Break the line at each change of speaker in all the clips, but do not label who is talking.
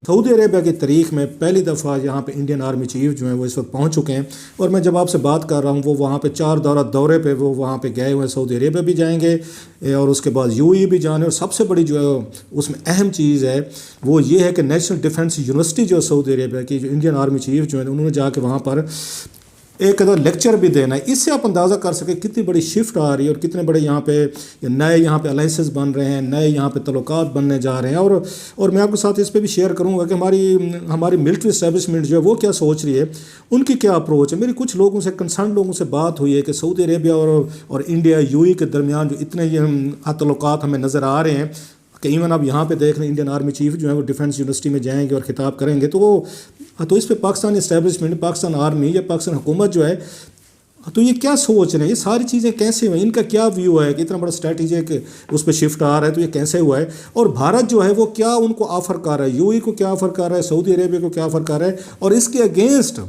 سعودی عربیہ کی تاریخ میں پہلی دفعہ یہاں پہ انڈین آرمی چیف جو ہیں وہ اس وقت پہنچ چکے ہیں، اور میں جب آپ سے بات کر رہا ہوں وہ وہاں پہ 4 دورے پہ وہ وہاں پہ گئے ہوئے ہیں۔ سعودی عربیہ بھی جائیں گے اور اس کے بعد UAE بھی جانے، اور سب سے بڑی جو ہے اس میں اہم چیز ہے وہ یہ ہے کہ نیشنل ڈیفنس یونیورسٹی جو سعودی عربیہ کی جو انڈین آرمی چیف جو ہیں انہوں نے جا کے وہاں پر ایک لیکچر بھی دینا ہے۔ اس سے آپ اندازہ کر سکیں کتنی بڑی شفٹ آ رہی ہے اور کتنے بڑے یہاں پہ نئے الائنسز بن رہے ہیں، نئے یہاں پہ تعلقات بننے جا رہے ہیں۔ اور میں آپ کے ساتھ اس پہ بھی شیئر کروں گا کہ ہماری ملٹری اسٹیبلشمنٹ جو ہے وہ کیا سوچ رہی ہے، ان کی کیا اپروچ ہے۔ میری کچھ لوگوں سے کنسرن لوگوں سے بات ہوئی ہے کہ سعودی عربیہ اور انڈیا UAE کے درمیان جو اتنے یہ تعلقات ہمیں نظر آ رہے ہیں کہ ایون آپ یہاں پہ دیکھ رہے ہیں انڈین آرمی چیف جو ہے وہ ڈیفنس یونیورسٹی میں جائیں گے اور خطاب کریں گے، تو اس پہ پاکستانی اسٹیبلشمنٹ، پاکستان آرمی یا پاکستان حکومت جو ہے تو یہ کیا سوچ رہے ہیں، یہ ساری چیزیں کیسے ہوئیں، ان کا کیا ویو ہے کہ اتنا بڑا اسٹریٹجک اس پہ شفٹ آ رہا ہے، تو یہ کیسے ہوا ہے، اور بھارت جو ہے وہ کیا ان کو آفر کر رہا ہے، UAE کو کیا آفر کر رہا ہے، سعودی عربیہ کو کیا آفر کر رہا ہے، اور اس کے اگینسٹ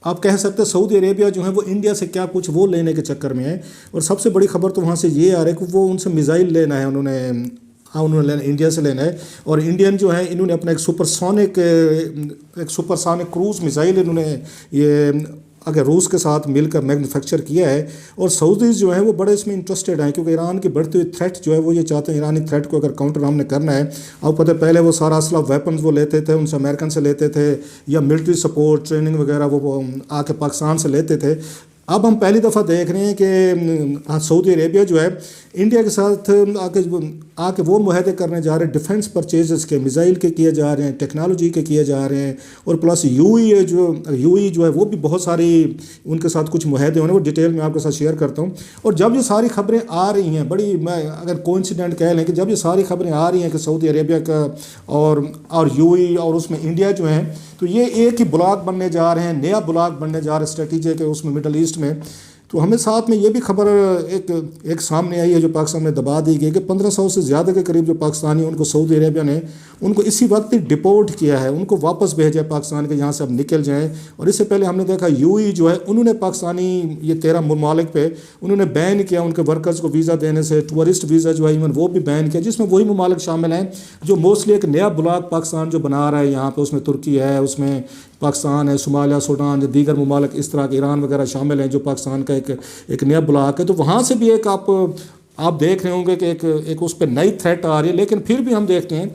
آپ کہہ سکتے ہیں سعودی عربیہ جو ہے وہ انڈیا سے کیا کچھ وہ لینے کے چکر میں ہے۔ اور سب سے بڑی خبر تو وہاں سے یہ آ رہا ہے کہ وہ ان سے میزائل لینا ہے، انہوں نے لینا انڈیا سے لینا ہے، اور انڈین جو ہے انہوں نے اپنا ایک سپرسونک کروز میزائل انہوں نے یہ اگر روس کے ساتھ مل کر مینوفیکچر کیا ہے، اور سعودیز جو ہیں وہ بڑے اس میں انٹرسٹڈ ہیں کیونکہ ایران کی بڑھتی ہوئی تھریٹ جو ہے وہ یہ چاہتے ہیں ایرانی تھریٹ کو اگر کاؤنٹر ہم نے کرنا ہے۔ اب پتہ پہلے وہ سارا اسلحہ ویپنز وہ لیتے تھے ان سے، امریکن سے لیتے تھے یا ملٹری سپورٹ ٹریننگ وغیرہ وہ آ کے پاکستان سے لیتے تھے۔ اب ہم پہلی دفعہ دیکھ رہے ہیں کہ سعودی عربیہ جو ہے انڈیا کے ساتھ آ کے وہ معاہدے کرنے جا رہے ہیں، ڈیفنس پرچیزز کے، میزائل کے کیے جا رہے ہیں، ٹیکنالوجی کے کیے جا رہے ہیں، اور پلس UAE جو ہے وہ بھی بہت ساری ان کے ساتھ کچھ معاہدے ہونے، وہ ڈیٹیل میں آپ کے ساتھ شیئر کرتا ہوں۔ اور جب یہ ساری خبریں آ رہی ہیں میں اگر کوئنسیڈنٹ کہہ لیں کہ جب یہ ساری خبریں آ رہی ہیں کہ سعودی عربیہ کا اور UAE اور اس میں انڈیا جو ہیں تو یہ ایک ہی بلاک بننے جا رہے ہیں، نیا بلاک بننے جا رہے ہیں اسٹریٹجک اس میں مڈل ایسٹ میں، تو ہمیں ساتھ میں یہ بھی خبر ایک سامنے آئی ہے جو پاکستان میں دبا دی گئی کہ 1500 سے زیادہ کے قریب جو پاکستانی ان کو سعودی عربیہ نے ان کو اسی وقت ڈپورٹ کیا ہے، ان کو واپس بھیجا ہے پاکستان کے، یہاں سے اب نکل جائیں۔ اور اس سے پہلے ہم نے دیکھا UAE جو ہے انہوں نے پاکستانی یہ 13 ممالک پہ انہوں نے بین کیا ان کے ورکرز کو ویزا دینے سے، ٹورسٹ ویزا جو ہے ایون وہ بھی بین کیا، جس میں وہی ممالک شامل ہیں جو موسٹلی ایک نیا بلاک پاکستان جو بنا رہا ہے یہاں پہ، اس میں ترکی ہے، اس میں پاکستان ہے، صومالیہ، سوڈان، دیگر ممالک اس طرح کے ایران وغیرہ شامل ہیں جو پاکستان کا ایک نیا بلاک ہے۔ تو وہاں سے بھی ایک آپ دیکھ رہے ہوں گے کہ ایک اس پہ نئی تھریٹ آ رہی ہے، لیکن پھر بھی ہم دیکھتے ہیں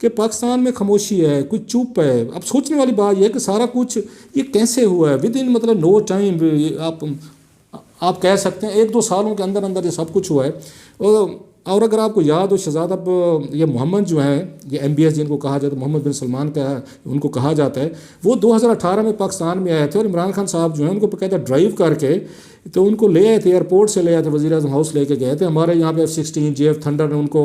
کہ پاکستان میں خاموشی ہے، کچھ چپ ہے۔ اب سوچنے والی بات یہ ہے کہ سارا کچھ یہ کیسے ہوا ہے، ود ان مطلب نو ٹائم، آپ کہہ سکتے ہیں 1-2 سالوں کے اندر یہ سب کچھ ہوا ہے۔ اور اگر آپ کو یاد ہو شہزادہ یہ محمد جو ہیں یہ MBS جن کو کہا جاتا ہے، محمد بن سلمان کا ان کو کہا جاتا ہے، وہ 2018 میں پاکستان میں آئے تھے، اور عمران خان صاحب جو ہیں ان کو باقاعدہ ڈرائیو کر کے تو ان کو لے آئے تھے، ایئرپورٹ سے لے آئے تھے، وزیر اعظم ہاؤس لے کے گئے تھے۔ ہمارے یہاں پہ F-16 JF تھنڈر نے ان کو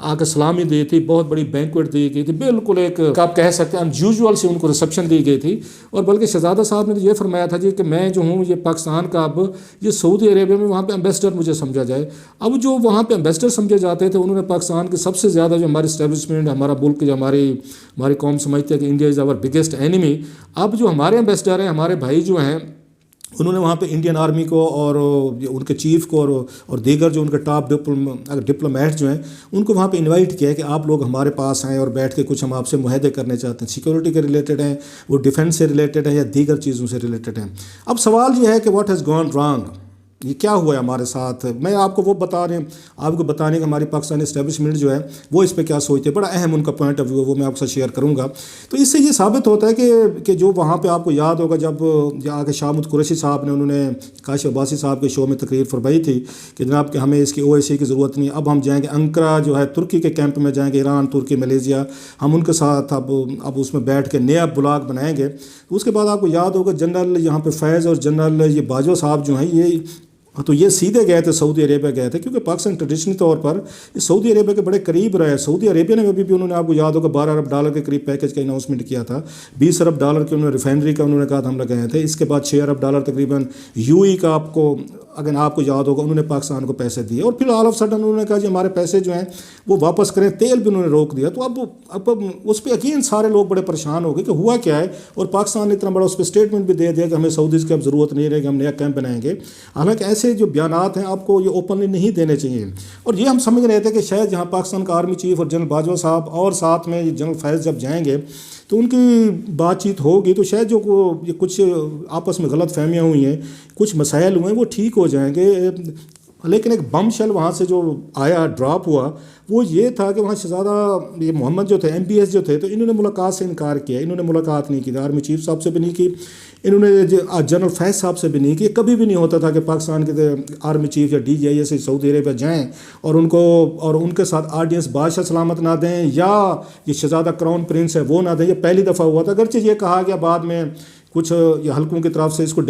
آ کے سلامی دی تھی، بہت بڑی بینکویٹ دی گئی تھی، بالکل ایک آپ کہہ سکتے ہیں انیوژول سے ان کو ریسیپشن دی گئی تھی۔ اور بلکہ شہزادہ صاحب نے تو یہ فرمایا تھا جی کہ میں جو ہوں یہ پاکستان کا اب یہ سعودی عربیہ میں وہاں پہ ایمبیسڈر مجھے سمجھا جائے۔ اب جو وہاں پہ ایمبیسڈر سمجھے جاتے تھے انہوں نے پاکستان کے سب سے زیادہ جو ہماری اسٹیبلشمنٹ ہمارا ملک جو ہماری قوم سمجھتے ہیں کہ India is our biggest enemy, اب جو ہمارے ایمبیسڈر ہیں، ہمارے بھائی جو ہیں، انہوں نے وہاں پہ انڈین آرمی کو اور ان کے چیف کو اور دیگر جو ان کے ٹاپ ڈپلومیٹ جو ہیں ان کو وہاں پہ انوائٹ کیا ہے کہ آپ لوگ ہمارے پاس آئیں اور بیٹھ کے کچھ ہم آپ سے معاہدے کرنے چاہتے ہیں، سیکورٹی کے ریلیٹڈ ہیں، وہ ڈیفنس سے ریلیٹڈ ہیں یا دیگر چیزوں سے ریلیٹڈ ہیں۔ اب سوال یہ ہے کہ واٹ ہیز گون رانگ، یہ کیا ہوا ہے ہمارے ساتھ۔ میں آپ کو وہ آپ کو بتانے کہ ہماری پاکستانی اسٹیبلشمنٹ جو ہے وہ اس پہ کیا سوچتے ہیں، بڑا اہم ان کا پوائنٹ آف ویو ہے، وہ میں آپ کے ساتھ شیئر کروں گا۔ تو اس سے یہ ثابت ہوتا ہے کہ جو وہاں پہ آپ کو یاد ہوگا جب آ کے شامت قریشی صاحب نے انہوں نے کاشف عباسی صاحب کے شو میں تقریر فرمائی تھی کہ جناب کہ ہمیں اس کی OSCE کی ضرورت نہیں، اب ہم جائیں گے انقرہ جو ہے ترکی کے کیمپ میں جائیں گے، ایران، ترکی، ملیشیا، ہم ان کے ساتھ اب اس میں بیٹھ کے نیا بلاک بنائیں گے۔ اس کے بعد آپ کو یاد ہوگا جنرل یہاں پہ فیض اور جنرل یہ باجوہ صاحب جو ہیں یہ سیدھے گئے تھے سعودی عربیہ گئے تھے، کیونکہ پاکستان ٹریڈیشنل طور پر یہ سعودی عربیہ کے بڑے قریب رہے۔ سعودی عربیہ نے بھی انہوں نے آپ کو یاد ہوگا $12 ارب کے قریب پیکیج کا اناؤنسمنٹ کیا تھا، $20 ارب کے انہوں نے ریفائنری کا انہوں نے کہا تھا ہم لگائے تھے، اس کے بعد $6 ارب تقریباً UAE کا آپ کو اگر آپ کو یاد ہوگا انہوں نے پاکستان کو پیسے دیے اور پھر آل آف سڈن انہوں نے کہا جی ہمارے پیسے جو ہیں وہ واپس کریں، تیل بھی انہوں نے روک دیا. تو اب اس پہ اگین سارے لوگ بڑے پریشان ہو گئے کہ ہوا کیا ہے، اور پاکستان نے اتنا بڑا اس پہ اسٹیٹمنٹ بھی دے دیا کہ ہمیں سعودیز کی اب ضرورت نہیں رہے گی، ہم نیا کیمپ بنائیں گے. حالانکہ ایسے جو بیانات ہیں آپ کو یہ اوپنلی نہیں دینے چاہیے. اور یہ ہم سمجھ رہے تھے کہ شاید جہاں پاکستان کا آرمی چیف اور جنرل باجوہ صاحب اور ساتھ میں جنرل فیض جب جائیں گے تو ان کی بات چیت ہوگی تو شاید جو یہ کچھ آپس میں غلط فہمیاں ہوئی ہیں، کچھ مسائل ہوئے ہیں، وہ ٹھیک ہو جائیں گے. لیکن ایک بم شیل وہاں سے جو آیا، ڈراپ ہوا، وہ یہ تھا کہ وہاں شہزادہ یہ محمد جو تھے MBS جو تھے، تو انہوں نے ملاقات سے انکار کیا. انہوں نے ملاقات نہیں کی، آرمی چیف صاحب سے بھی نہیں کی، انہوں نے جنرل فیض صاحب سے بھی نہیں کی. کبھی بھی نہیں ہوتا تھا کہ پاکستان کے آرمی چیف یا DGIA سے سعودی عربیہ جائیں اور ان کے ساتھ آرڈیننس بادشاہ سلامت نہ دیں، یا یہ شہزادہ کراؤن پرنس ہے وہ نہ دیں. یہ پہلی دفعہ ہوا تھا. اگرچہ یہ کہا گیا بعد میں کچھ یہ حلقوں کی طرف سے اس کو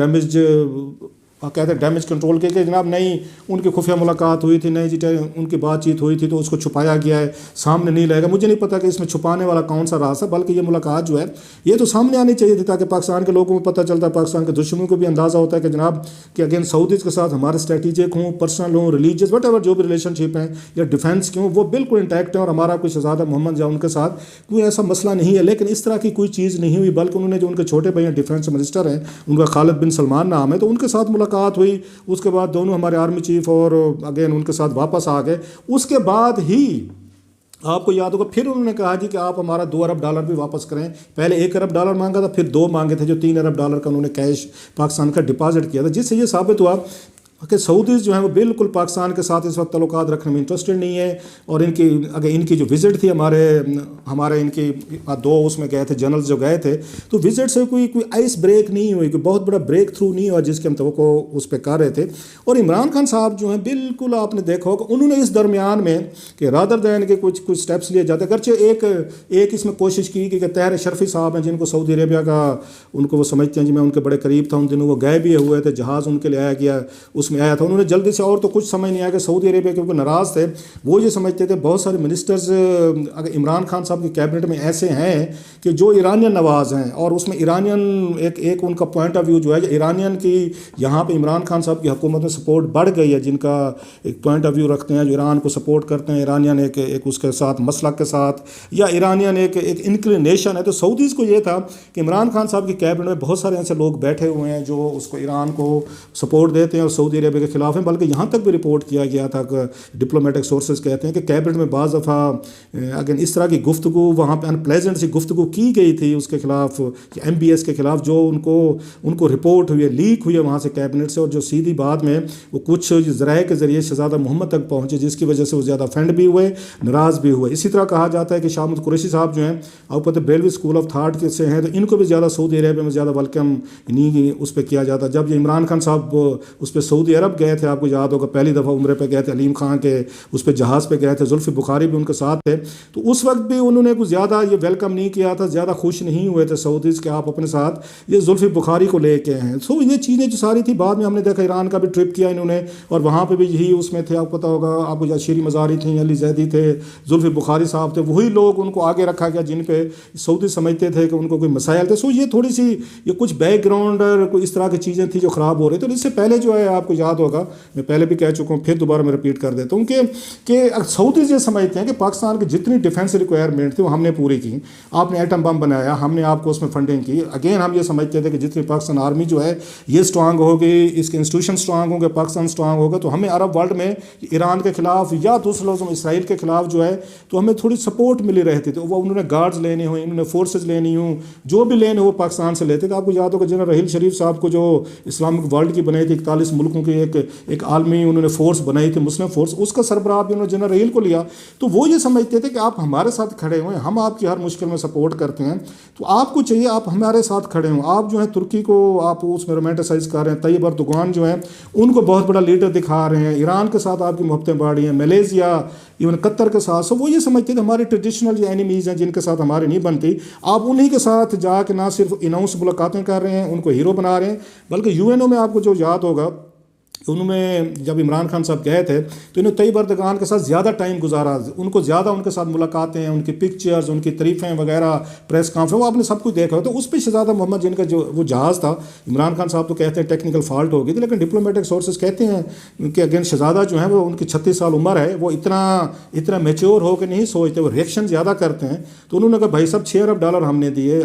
کہتے ہیں ڈیمیج کنٹرول کے کہ جناب نہیں ان کی خفیہ ملاقات ہوئی تھی، نہیں جی ان کی بات چیت ہوئی تھی تو اس کو چھپایا گیا ہے، سامنے نہیں لائے گا. مجھے نہیں پتا کہ اس میں چھپانے والا کون سا راز ہے، بلکہ یہ ملاقات جو ہے یہ تو سامنے آنی چاہیے تھی تاکہ پاکستان کے لوگوں کو پتہ چلتا ہے، پاکستان کے دشمنوں کو بھی اندازہ ہوتا ہے کہ جناب کہ اگین سعودیز کے ساتھ ہمارے اسٹریٹجک ہوں، پرسنل ہوں، ریلیجیس وٹ ایور جو بھی ریلیشن شپ ہیں یا ڈیفینس کے ہوں وہ بالکل انٹیکٹ ہیں، اور ہمارا کوئی شہزادہ محمد یا ان کے ساتھ کوئی ایسا مسئلہ نہیں ہے. لیکن اس طرح کی کوئی چیز نہیں ہوئی، بلکہ انہوں نے جو ان کے چھوٹے بھائی ہیں ڈیفینس منسٹر ہیں، ان کا خالد بن سلمان نام ہے، تو ان کے ساتھ ملاقات ہوئی. اس کے بعد دونوں ہمارے آرمی چیف اور اگین ان کے ساتھ واپس آ گئے. اس کے بعد ہی آپ کو یاد ہوگا پھر انہوں نے کہا جی کہ آپ ہمارا $2 ارب بھی واپس کریں. پہلے $1 ارب مانگا تھا، پھر 2 مانگے تھے، جو $3 ارب کا انہوں نے کیش پاکستان کا ڈپازٹ کیا تھا، جس سے یہ ثابت ہوا کہ سعودیز جو ہیں وہ بالکل پاکستان کے ساتھ اس وقت تعلقات رکھنے میں انٹرسٹڈ نہیں ہے. اور ان کی جو وزٹ تھی ہمارے ان کی 2 اس میں گئے تھے جنرلز جو گئے تھے، تو وزٹ سے کوئی آئس بریک نہیں ہوئی، کوئی بہت بڑا بریک تھرو نہیں ہوا جس کے ہم توقع اس پہ کر رہے تھے. اور عمران خان صاحب جو ہیں بالکل آپ نے دیکھا ہوگا انہوں نے اس درمیان میں کہ رادر دین کے کچھ اسٹیپس لیے جاتے، اگرچہ ایک اس میں کوشش کی کہ طاہر شرفی صاحب ہیں جن کو سعودی عربیہ کا ان کو وہ سمجھتے ہیں جی میں ان کے بڑے قریب تھا ان دنوں، وہ گئے بھی ہوئے تھے، جہاز ان کے لیے آیا گیا اس میں آیا تھا. انہوں نے جلدی سے، اور تو کچھ سمجھ نہیں آیا کہ سعودی عربیہ کیونکہ ناراض تھے، وہ یہ سمجھتے تھے بہت سارے منسٹرز اگر عمران خان صاحب کی کیبنٹ میں ایسے ہیں کہ جو ایرانین نواز ہیں، اور اس میں ایرانین ایک ان کا پوائنٹ آف ویو جو ہے ایرانین کی یہاں پہ عمران خان صاحب کی حکومت میں سپورٹ بڑھ گئی ہے، جن کا ایک پوائنٹ آف ویو رکھتے ہیں جو ایران کو سپورٹ کرتے ہیں، ایرانین ایک اس کے ساتھ مسلک کے ساتھ، یا ایرانین ایک انکلینیشن ہے. تو سعودیز کو یہ تھا کہ عمران خان صاحب کی کیبنٹ میں بہت سارے ایسے لوگ بیٹھے ہوئے ہیں جو اس کو ایران کو سپورٹ دیتے ہیں اور سعودی عربیہ کے خلاف ہیں. بلکہ یہاں تک بھی رپورٹ کیا گیا تھا کہ ڈپلومیٹک سورسز کہتے ہیں کہ کیبنٹ میں بعض دفعہ اگر اس طرح کی گفتگو وہاں پہ انپلیزنٹ سی گفتگو کی گئی تھی اس کے خلاف، MBS کے خلاف، جو ان کو رپورٹ ہوئی ہے، لیک ہوئی ہے وہاں سے کیبنٹ سے، اور جو سیدھی بعد میں وہ کچھ ذرائع کے ذریعے شہزادہ محمد تک پہنچے، جس کی وجہ سے وہ زیادہ فینڈ بھی ہوئے، ناراض بھی ہوئے. اسی طرح کہا جاتا ہے کہ شاہ محمود قریشی صاحب جو ہیں آپ پتہ بریلوی اسکول آف تھاٹ سے ہیں، تو ان کو بھی زیادہ سعودی عربیہ میں زیادہ ویلکم نہیں اس پہ کیا جاتا. جب یہ عمران خان صاحب اس پہ سعودی عرب گئے تھے، آپ کو یاد ہوگا پہلی دفعہ عمرے پہ گئے تھے، علیم خان کے اس پہ جہاز پہ گئے تھے، زلفی بخاری بھی ان کے ساتھ تھے، تو اس وقت بھی انہوں نے کچھ زیادہ یہ ویلکم نہیں کیا تھا، زیادہ خوش نہیں ہوئے تھے سعودیز کہ آپ اپنے ساتھ یہ زلفی بخاری کو لے کے ہیں. سو یہ چیزیں جو ساری تھی، بعد میں ہم نے دیکھا ایران کا بھی ٹرپ کیا انہوں نے، اور وہاں پہ بھی یہی اس میں تھے، آپ کو پتہ ہوگا آپ کو شیری مزاری تھیں، علی زیدی تھے، زلفی بخاری صاحب تھے، وہی لوگ ان کو آگے رکھا گیا جن پہ سعودی سمجھتے تھے کہ ان کو کوئی مسائل تھے. سو یہ تھوڑی سی یہ کچھ بیک گراؤنڈ کوئی اس طرح کی چیزیں تھیں جو خراب ہو رہی. تو اس سے پہلے جو ہے آپ کو یاد ہوگا، میں پہلے بھی کہہ چکا ہوں، پھر دوبارہ میں رپیٹ کر دیتا ہوں کہ سعودیز یہ سمجھتے ہیں کہ پاکستان کی جتنی ڈیفینس ریکوائرمنٹ تھی وہ ہم نے پوری کی. آپ نے ایٹم بم بنایا، ہم نے آپ کو اس میں فنڈنگ کی. اگین ہم یہ سمجھتے تھے کہ جتنی پاکستان آرمی جو ہے یہ اسٹرانگ ہوگی، اس کے انسٹیٹیوشن اسٹرانگ ہوں گے، پاکستان اسٹرانگ ہوگا، تو ہمیں عرب ورلڈ میں ایران کے خلاف یا دوسرے لفظوں میں اسرائیل کے خلاف جو ہے تو ہمیں تھوڑی سپورٹ ملی رہتی تھی. وہ انہوں نے گارڈز لینے ہوں، انہوں نے فورسز لینی ہوں، جو بھی لینے وہ پاکستان سے لیتے تھے. آپ کو یاد ہوگا جنرل رحیل شریف صاحب کو جو اسلامک ورلڈ کی بنائی تھی، 41 ملکوں کی ایک عالمی انہوں نے فورس بنائی تھی، مسلم فورس، اس کا سربراہ بھی انہوں نے جنرل رحیل کو لیا. تو وہ یہ سمجھتے تھے کہ آپ ہمارے ساتھ کھڑے ہوئے، ہم آپ کی ہر مشکل میں سپورٹ کرتے ہیں، تو آپ کو چاہیے آپ ہمارے ساتھ کھڑے ہوں. آپ جو ہیں ترکی کو آپ اس میں رومانٹیسائز کر رہے ہیں، طیب اردوغان جو ہیں ان کو بہت بڑا لیڈر دکھا رہے ہیں، ایران کے ساتھ آپ کی محبتیں بڑھ رہی ہیں، ملیزیا، ایون قطر کے ساتھ. سو وہ یہ سمجھتے تھے ہمارے ٹریڈیشنل جو اینیمیز ہیں جن کے ساتھ ہماری نہیں بنتی، آپ انہی کے ساتھ جا کے نہ صرف اناؤنس ملاقاتیں کر رہے ہیں، ان کو ہیرو بنا رہے ہیں، بلکہ UN میں آپ کو جو یاد ہوگا انہوں نے جب عمران خان صاحب گئے تھے تو انہوں نے طیب اردگان کے ساتھ زیادہ ٹائم گزارا، ان کو زیادہ ان کے ساتھ ملاقاتیں، ان کی پکچرز، ان کی تعریفیں وغیرہ، پریس کانفرنس، وہ آپ نے سب کچھ دیکھا ہو. تو اس پہ شہزادہ محمد جن کا جو وہ جہاز تھا، عمران خان صاحب تو کہتے ہیں ٹیکنیکل فالٹ ہو گئی تھی، لیکن ڈپلومیٹک سورسز کہتے ہیں کہ اگین شہزادہ جو ہیں وہ ان کی 36 سال عمر ہے، وہ اتنا میچور ہو کے نہیں سوچتے، وہ ریئیکشن زیادہ کرتے ہیں. تو انہوں نے کہا بھائی صاحب $6 ارب ہم نے دیے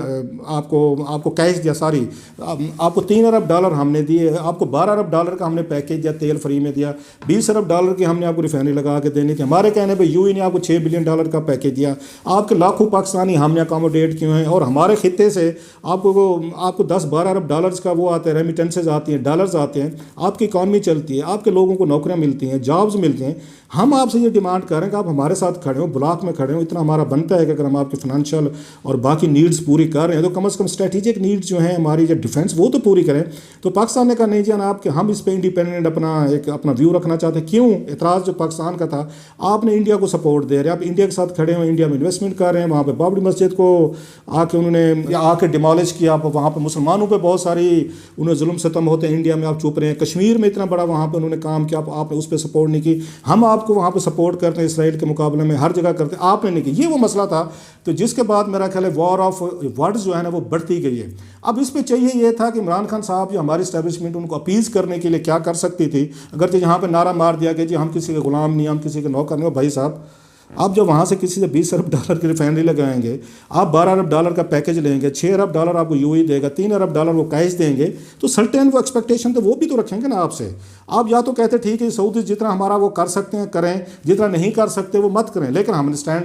آپ کو کیش دیا، ساری آپ کو $3 ارب ہم نے دیے، آپ کو $12 ارب کا ہم نے پیکیج دیا، تیل فری میں دیا، $20 ارب کی ہم نے آپ کو ریفائنری لگا کے دینی تھی. ہمارے کہنے پہ یو ای نے آپ کو $6 بلین کا پیکیج دیا، آپ کے لاکھوں پاکستانی ہم نے اکاموڈیٹ کیے ہیں، اور ہمارے خطے سے آپ کو 10-12 ارب کا وہ آتے ہیں، ریمیٹنسز آتی ہیں، ڈالرز آتے ہیں، آپ کی اکانومی چلتی ہے، آپ کے لوگوں کو نوکریاں ملتی ہیں، جابز ملتے ہیں. ہم آپ سے یہ ڈیمانڈ کر رہے ہیں کہ آپ ہمارے ساتھ کھڑے ہوں، بلاک میں کھڑے ہوں. اتنا ہمارا بنتا ہے کہ اگر ہم آپ کی فنانشل اور باقی نیڈز پوری کر رہے ہیں تو کم از کم اسٹریٹجک نیڈز جو ہیں ہماری جو ڈیفینس وہ تو پوری کریں. تو پاکستان نے کہا نہیں جناب کہ ہم اس پہ انڈیپینڈنٹ اپنا ویو رکھنا چاہتے ہیں. کیوں؟ اعتراض جو پاکستان کا تھا، آپ نے انڈیا کو سپورٹ دے رہے ہیں، آپ انڈیا کے ساتھ کھڑے ہیں، انڈیا میں انویسٹمنٹ کر رہے ہیں، وہاں پہ بابری مسجد کو انہوں نے ڈیمالش کیا، آپ وہاں پہ مسلمانوں پہ بہت ساری انہیں ظلم ستم ہوتے ہیں، انڈیا میں آپ چپ رہے ہیں. کشمیر میں اتنا بڑا وہاں پہ انہوں نے کام کیا، آپ نے اس پہ سپورٹ نہیں کی. ہم آپ کو وہاں پہ سپورٹ کرتے ہیں، اسرائیل کے مقابلے میں ہر جگہ کرتے ہیں، آپ نے نہیں کی. یہ وہ مسئلہ تھا. تو جس کے بعد میرا خیال ہے وار آف ورڈز جو ہے نا وہ بڑھتی گئی ہے. اب اس پہ چاہیے یہ تھا کہ عمران خان صاحب جو ہماری اسٹیبلشمنٹ ان کو اپیز کرنے کے لیے کیا کر سکتی تھی. اگرچہ یہاں پہ نعرہ مار دیا کہ جی ہم کسی کے غلام نہیں، ہم کسی کے نوکر نہیں. بھائی صاحب آپ جب وہاں سے کسی سے $20 ارب کی ریفائنری لگائیں گے، آپ $12 ارب کا پیکیج لیں گے، $6 ارب آپ کو یو ای دے گا، $3 ارب وہ کیش دیں گے، تو سرٹین وہ ایکسپیکٹیشن تو وہ بھی تو رکھیں گے نا آپ سے. آپ یا تو کہتے ٹھیک ہے سعودی جتنا ہمارا وہ کر سکتے ہیں کریں، جتنا نہیں کر سکتے وہ مت کریں، لیکن ہم نے اسٹینڈ